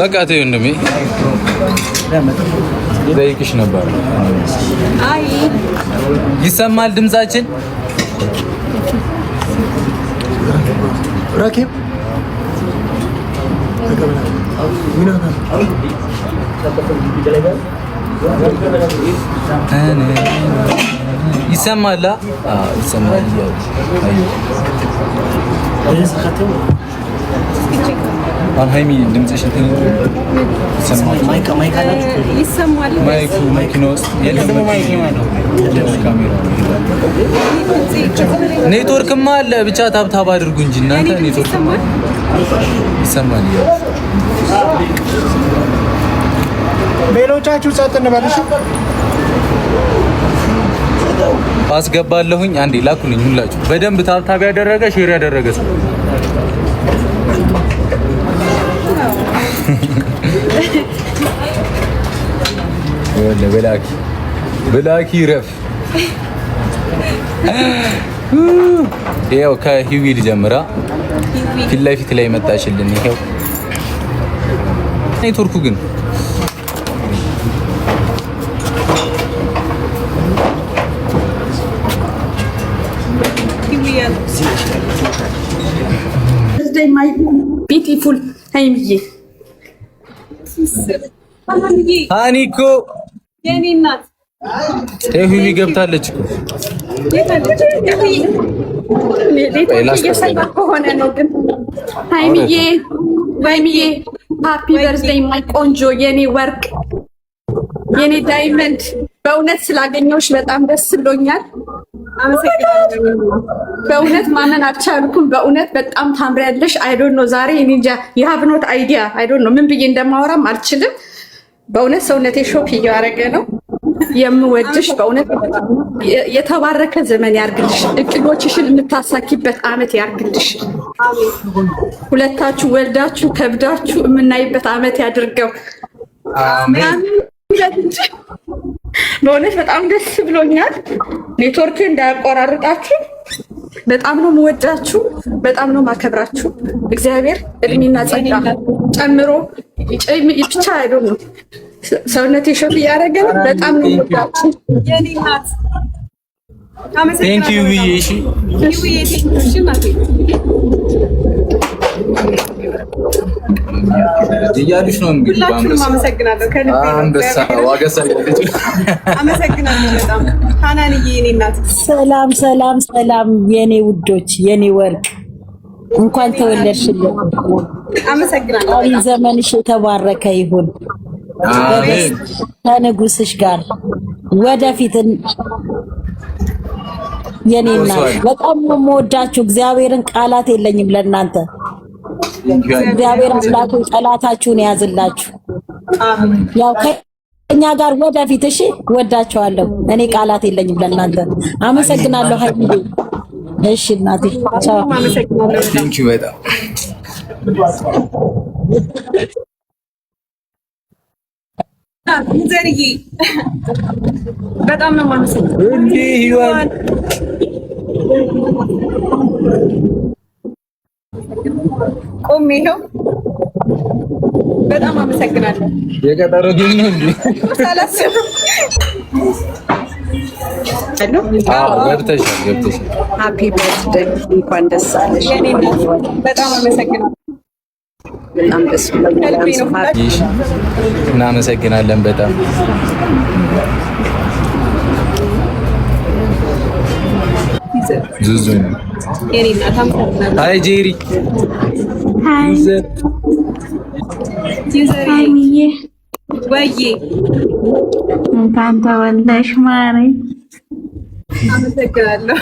በቃ ተይው እንደሚ ዘይክሽ ነበር። አይ ይሰማል ድምጻችን راكب ይሰማል ይሰማል هايمي ድምጽሽ ይሰማል ይሰማል ማይክኖስ የለም ካሜራ ኔትወርክማ አለ ብቻ ታብታብ አድርጉ እንጂ እናንተ ኔትወርክ ይሰማል ሌሎቻችሁ ጸጥ እንበልሽ አስገባለሁኝ አንዴ ላኩልኝ ሁላችሁ በደንብ ታብታብ ያደረገ ሼር ያደረገ ሰው ወለ በላኪ ረፍ ይኸው ከሂዊ ልጀምራ ፊት ለፊት ላይ መጣችልን ይኸው ኔትወርኩ ግን my beautiful ሃይሚዬ ሃኒኮ የኔ እናት ሂዊ ገብታለች እኮ ሆነ ነው ግን ሃይሚዬ ሃይሚዬ ሃፒ በርዝዴይ ማይ ቆንጆ የኔ ወርቅ የኔ ዳይመንድ በእውነት ስላገኘሁሽ በጣም ደስ ብሎኛል። አመሰግናለሁ። በእውነት ማመን አልቻልኩም። በእውነት በጣም ታምሪያለሽ። አይ ዶንት ኖ ዛሬ እኔ እንጃ የሀብኖት አይዲያ አይ ዶንት ኖ ምን ብዬ እንደማወራም አልችልም። በእውነት ሰውነቴ ሾክ እያደረገ ነው። የምወድሽ በእውነት የተባረከ ዘመን ያርግልሽ። እቅዶችሽን የምታሳኪበት አመት ያርግልሽ። ሁለታችሁ ወልዳችሁ ከብዳችሁ የምናይበት አመት ያድርገው። አሜን። በእውነት በጣም ደስ ብሎኛል። ኔትወርክ እንዳያቆራርጣችሁ። በጣም ነው የምወዳችሁ፣ በጣም ነው ማከብራችሁ። እግዚአብሔር እድሜና ጸጋ ጨምሮ ብቻ አይደል ነው ሰውነቴ ሾፍ እያደረገ በጣም ነው የምወዳችሁ የኔ እናት። ቴንክ ዩ ዊሽ እያሉሽ ነው እንግዲህ ሁላችሁንም አመሰግናለሁ። አንበሳ ዋገሳ አመሰግናለሁ በጣም ሃናንዬ የኔ እናት። ሰላም ሰላም ሰላም የኔ ውዶች የኔ ወርቅ እንኳን ተወለድሽልኝ። አመሰግናለሁ። ዘመንሽ የተባረከ ይሁን። አሜን። ከንጉስሽ ጋር ወደፊትን የኔ እናት በጣም ነው የምወዳችሁ። እግዚአብሔርን ቃላት የለኝም ለእናንተ። እግዚአብሔር አምላኩ ጠላታችሁን ያዝላችሁ። ያው ከኛ ጋር ወደፊት እሺ። ወዳችኋለሁ። እኔ ቃላት የለኝም ለእናንተ። አመሰግናለሁ ሃይሚዬ። እሺ እናቴ ቻው። ቴንክ ዩ በጣም ዘርዬ በጣም ነው የማመሰግነው። እንዴ ይዋል ቆሜ ነው። በጣም አመሰግናለሁ። የቀጠሮ ግን ነው እንዴ ሳላስብ ገብተሻል። ሃፒ በርዝዴይ እንኳን ደስ አለሽ። በጣም አመሰግናለሁ። በጣም ደስ ብሎኛል። እናመሰግናለን በጣም ዙዙ የኔ እናት አመሰግናለሁ። አይ ጄሪ ሃይ ዩዘር ሃይሚዬ ወይዬ እንኳን ተወለድሽ ማሬ። አመሰግናለሁ።